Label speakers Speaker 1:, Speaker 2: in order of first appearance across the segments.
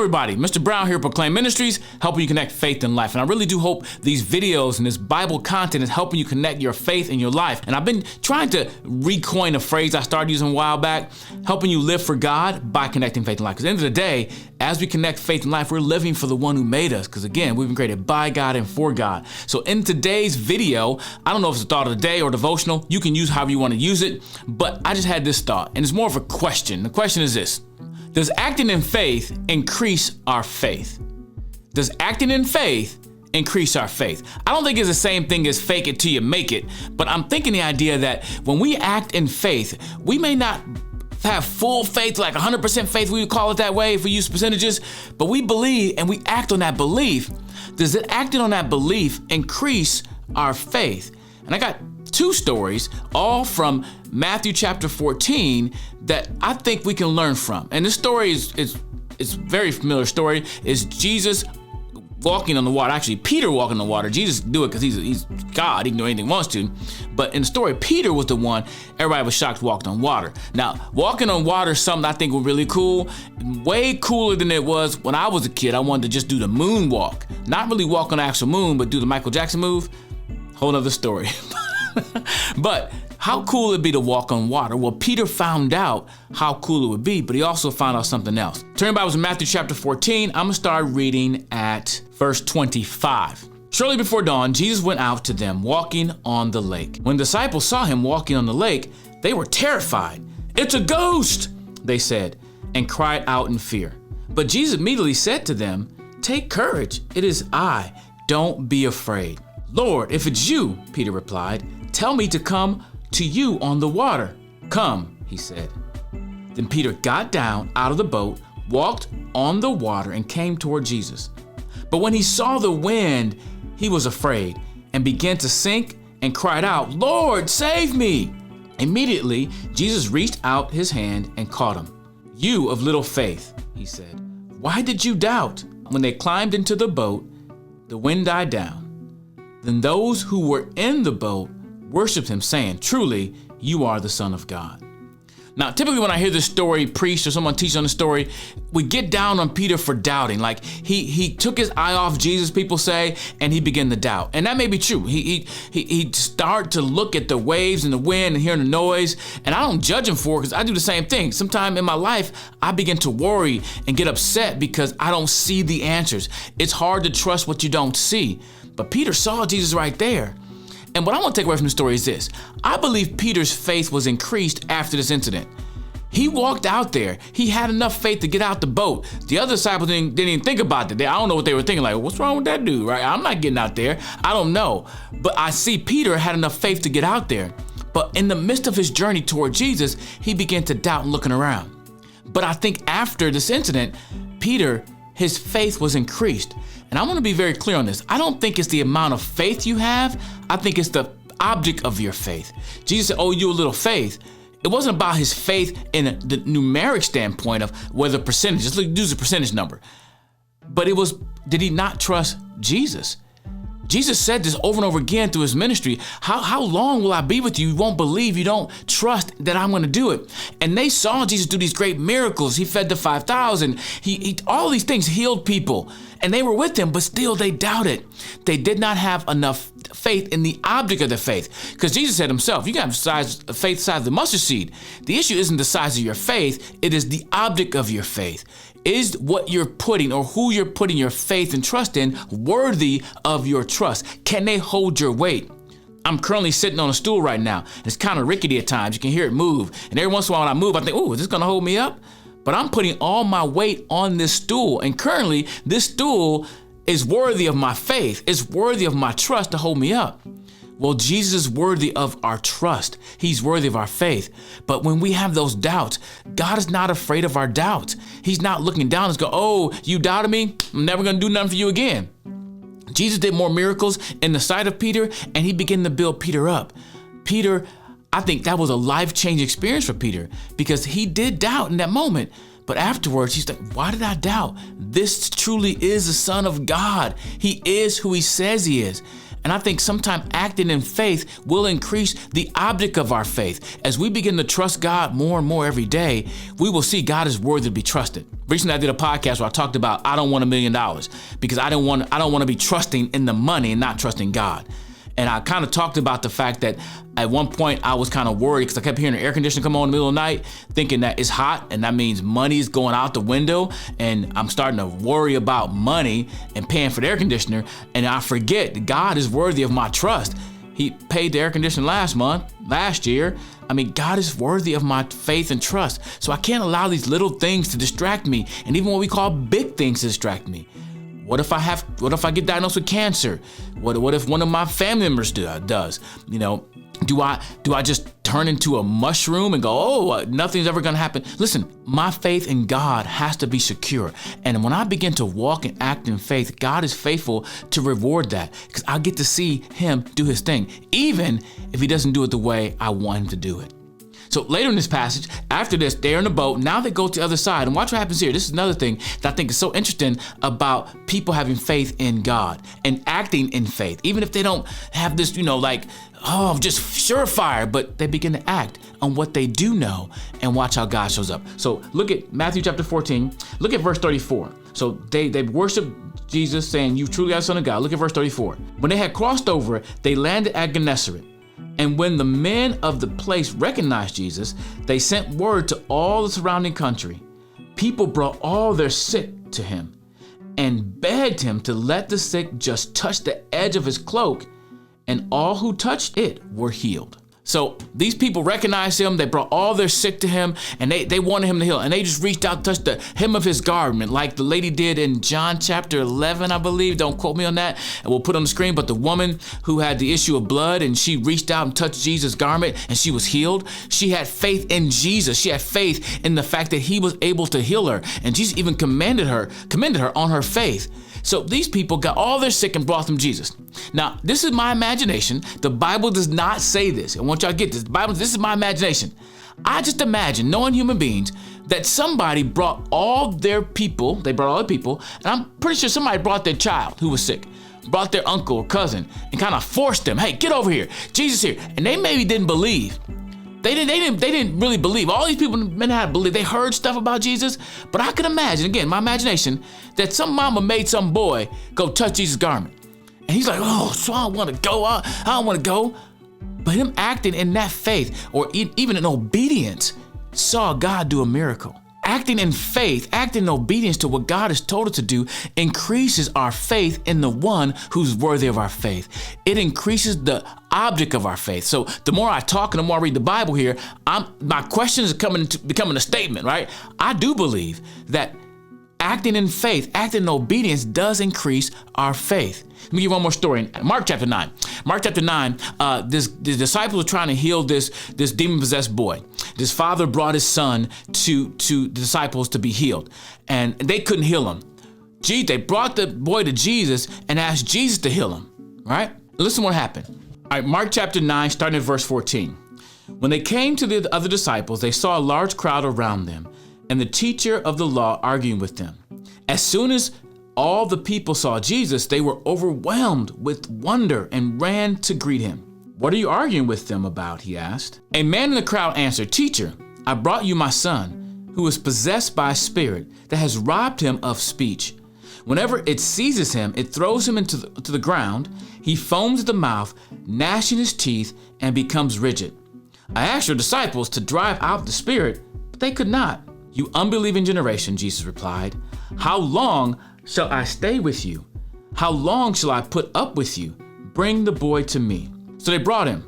Speaker 1: everybody, Mr. Brown here, Proclaim Ministries, helping you connect faith and life. And I really do hope these videos and this Bible content is helping you connect your faith and your life. And I've been trying to recoin a phrase I started using a while back, helping you live for God by connecting faith and life. Because at the end of the day, as we connect faith and life, we're living for the one who made us. Because again, we've been created by God and for God. So in today's video, I don't know if it's a thought of the day or devotional. You can use however you want to use it. But I just had this thought, and it's more of a question. The question is this: does acting in faith increase our faith? Does acting in faith increase our faith? I don't think it's the same thing as fake it till you make it, but I'm thinking the idea that when we act in faith, we may not have full faith, like 100% faith, we would call it that way if we use percentages, but we believe and we act on that belief. Does it acting on that belief increase our faith? And I got two stories, all from Matthew chapter 14, that I think we can learn from. And this story is a very familiar story. It's Jesus walking on the water. Actually, Peter walking on the water. Jesus do it because he's God. He can do anything he wants to. But in the story, Peter was the one everybody was shocked walked on water. Now, walking on water is something I think was really cool. Way cooler than it was when I was a kid. I wanted to just do the moonwalk. Not really walk on the actual moon, but do the Michael Jackson move. Whole nother story. But how cool it'd be to walk on water? Well, Peter found out how cool it would be, but he also found out something else. Turn your Bibles to Matthew chapter 14. I'm gonna start reading at verse 25. Shortly before dawn, Jesus went out to them walking on the lake. When the disciples saw him walking on the lake, they were terrified. "It's a ghost," they said, and cried out in fear. But Jesus immediately said to them, "Take courage, it is I, don't be afraid." "Lord, if it's you," Peter replied, "tell me to come to you on the water." "Come," he said. Then Peter got down out of the boat, walked on the water, and came toward Jesus. But when he saw the wind, he was afraid and began to sink and cried out, "Lord, save me!" Immediately, Jesus reached out his hand and caught him. "You of little faith," he said, "why did you doubt?" When they climbed into the boat, the wind died down. Then those who were in the boat worshiped him, saying, "Truly, you are the Son of God." Now, typically when I hear this story preached or someone teach on the story, we get down on Peter for doubting. Like he took his eye off Jesus, people say, and he began to doubt. And that may be true. He started to look at the waves and the wind and hearing the noise. And I don't judge him for it because I do the same thing. Sometime in my life, I begin to worry and get upset because I don't see the answers. It's hard to trust what you don't see. But Peter saw Jesus right there. And what I want to take away from the story is this: I believe Peter's faith was increased after this incident. He walked out there. He had enough faith to get out the boat. The other disciples didn't even think about it. I don't know what they were thinking. Like, what's wrong with that dude, right? I'm not getting out there. I don't know. But I see Peter had enough faith to get out there. But in the midst of his journey toward Jesus, he began to doubt and looking around. But I think after this incident, Peter, his faith was increased. And I want to be very clear on this. I don't think it's the amount of faith you have. I think it's the object of your faith. Jesus said, "Oh, you a little faith." It wasn't about his faith in the numeric standpoint of whether percentage, just use a percentage number. But it was, did he not trust Jesus? Jesus said this over and over again through his ministry. How long will I be with you? You won't believe, you don't trust that I'm going to do it. And they saw Jesus do these great miracles. He fed the 5,000. He all these things, healed people. And they were with him, but still they doubted. They did not have enough faith in the object of the faith. Because Jesus said himself, you got faith the size of the mustard seed. The issue isn't the size of your faith. It is the object of your faith. Is what you're putting or who you're putting your faith and trust in worthy of your trust? Can they hold your weight? I'm currently sitting on a stool right now. It's kind of rickety at times. You can hear it move. And every once in a while when I move, I think, oh, is this going to hold me up? But I'm putting all my weight on this stool. And currently, this stool is worthy of my faith. It's worthy of my trust to hold me up. Well, Jesus is worthy of our trust. He's worthy of our faith. But when we have those doubts, God is not afraid of our doubts. He's not looking down and go, "Oh, you doubted me? I'm never going to do nothing for you again." Jesus did more miracles in the sight of Peter, and he began to build Peter up. Peter, I think that was a life-changing experience for Peter because he did doubt in that moment. But afterwards, he's like, why did I doubt? This truly is the Son of God. He is who he says he is. And I think sometimes acting in faith will increase the object of our faith. As we begin to trust God more and more every day, we will see God is worthy to be trusted. Recently, I did a podcast where I talked about I don't want $1 million because I don't want to be trusting in the money and not trusting God. And I kind of talked about the fact that at one point I was kind of worried because I kept hearing the air conditioner come on in the middle of the night, thinking that it's hot and that means money is going out the window. And I'm starting to worry about money and paying for the air conditioner. And I forget that God is worthy of my trust. He paid the air conditioner last year. I mean, God is worthy of my faith and trust. So I can't allow these little things to distract me. And even what we call big things to distract me. What if I get diagnosed with cancer? What if one of my family members does? You know, do I just turn into a mushroom and go, oh, nothing's ever gonna happen? Listen, my faith in God has to be secure. And when I begin to walk and act in faith, God is faithful to reward that because I get to see him do his thing, even if he doesn't do it the way I want him to do it. So later in this passage, after this, they're in the boat. Now they go to the other side. And watch what happens here. This is another thing that I think is so interesting about people having faith in God and acting in faith. Even if they don't have this, just surefire, but they begin to act on what they do know and watch how God shows up. So look at Matthew chapter 14. Look at verse 34. So they worship Jesus saying, you truly are the Son of God. Look at verse 34. When they had crossed over, they landed at Gennesaret. And when the men of the place recognized Jesus, they sent word to all the surrounding country. People brought all their sick to him and begged him to let the sick just touch the edge of his cloak, and all who touched it were healed. So these people recognized him. They brought all their sick to him and they wanted him to heal. And they just reached out, touched the hem of his garment like the lady did in John chapter 11, I believe. Don't quote me on that. And we'll put it on the screen. But the woman who had the issue of blood and she reached out and touched Jesus' garment and she was healed. She had faith in Jesus. She had faith in the fact that he was able to heal her. And Jesus even commended her on her faith. So these people got all their sick and brought them Jesus. Now, this is my imagination. The Bible does not say this. I want y'all to get this. This is my imagination. I just imagine, knowing human beings, that somebody brought all their people, and I'm pretty sure somebody brought their child who was sick, brought their uncle or cousin, and kind of forced them, hey, get over here, Jesus here. And they maybe didn't believe. They didn't really believe. All these people men had to believe. They heard stuff about Jesus, but I can imagine, again, my imagination, that some mama made some boy go touch Jesus' garment. And he's like, oh, so I don't want to go. I don't want to go. But him acting in that faith or even in obedience saw God do a miracle. Acting in faith, acting in obedience to what God has told us to do increases our faith in the one who's worthy of our faith. It increases the object of our faith. So the more I talk and the more I read the Bible here, my question is becoming a statement, right? I do believe that acting in faith, acting in obedience does increase our faith. Let me give you one more story. Mark chapter 9. The disciples were trying to heal this demon-possessed boy. This father brought his son to the disciples to be healed, and they couldn't heal him. They brought the boy to Jesus and asked Jesus to heal him, right? Listen what happened. All right, Mark chapter 9, starting at verse 14. When they came to the other disciples, they saw a large crowd around them, and the teacher of the law arguing with them. As soon as all the people saw Jesus, they were overwhelmed with wonder and ran to greet him. What are you arguing with them about? He asked. A man in the crowd answered, Teacher, I brought you my son, who is possessed by a spirit that has robbed him of speech. Whenever it seizes him, it throws him to the ground. He foams at the mouth, gnashing his teeth, and becomes rigid. I asked your disciples to drive out the spirit, but they could not. You unbelieving generation, Jesus replied. How long shall I stay with you? How long shall I put up with you? Bring the boy to me. So they brought him.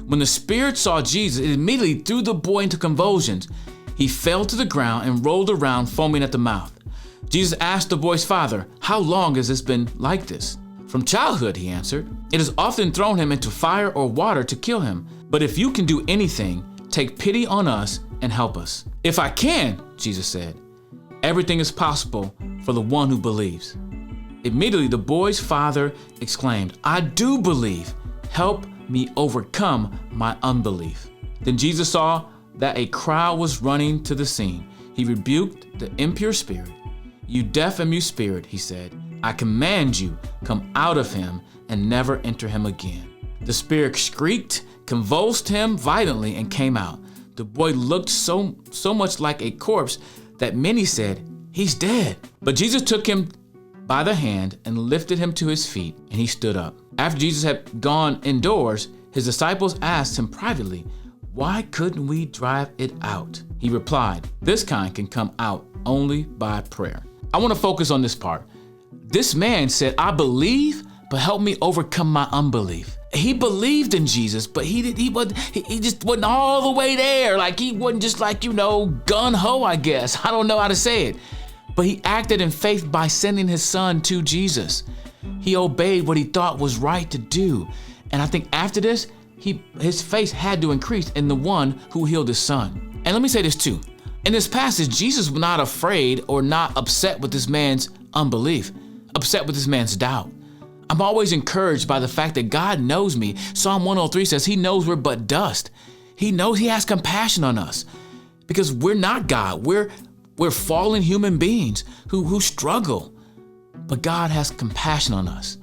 Speaker 1: When the spirit saw Jesus, it immediately threw the boy into convulsions. He fell to the ground and rolled around, foaming at the mouth. Jesus asked the boy's father, How long has this been like this? From childhood, he answered. It has often thrown him into fire or water to kill him. But if you can do anything, take pity on us and help us. If I can, Jesus said, everything is possible for the one who believes. Immediately the boy's father exclaimed, I do believe. Help me overcome my unbelief. Then Jesus saw that a crowd was running to the scene. He rebuked the impure spirit. You deaf and mute spirit, he said, I command you, come out of him and never enter him again. The spirit shrieked, convulsed him violently, and came out. The boy looked so much like a corpse that many said, "He's dead." But Jesus took him by the hand and lifted him to his feet, and he stood up. After Jesus had gone indoors, his disciples asked him privately, "Why couldn't we drive it out?" He replied, "This kind can come out only by prayer." I want to focus on this part. This man said, "I believe, but help me overcome my unbelief." He believed in Jesus, but he just wasn't all the way there. Like he wasn't just like, gun-ho, I guess. I don't know how to say it. But he acted in faith by sending his son to Jesus. He obeyed what he thought was right to do. And I think after this, his faith had to increase in the one who healed his son. And let me say this too. In this passage, Jesus was not afraid or not upset with this man's unbelief, upset with this man's doubt. I'm always encouraged by the fact that God knows me. Psalm 103 says he knows we're but dust. He knows he has compassion on us because we're not God. We're fallen human beings who struggle, but God has compassion on us.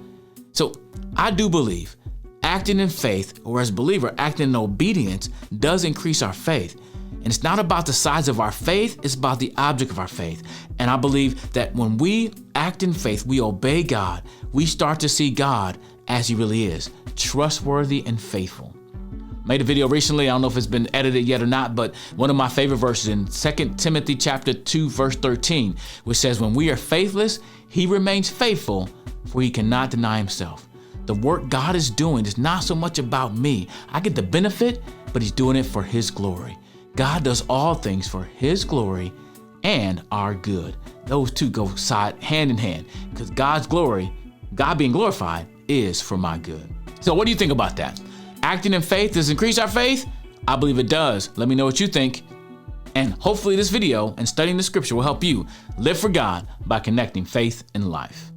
Speaker 1: So I do believe acting in faith, or as a believer, acting in obedience does increase our faith. And it's not about the size of our faith, it's about the object of our faith. And I believe that when we act in faith, we obey God, we start to see God as he really is, trustworthy and faithful. Made a video recently, I don't know if it's been edited yet or not, but one of my favorite verses in 2 Timothy chapter 2, verse 13, which says, "When we are faithless, he remains faithful, for he cannot deny himself." The work God is doing is not so much about me. I get the benefit, but he's doing it for his glory. God does all things for his glory and our good. Those two go hand in hand because God's glory, God being glorified, is for my good. So what do you think about that? Acting in faith, does it increase our faith? I believe it does. Let me know what you think. And hopefully this video and studying the scripture will help you live for God by connecting faith and life.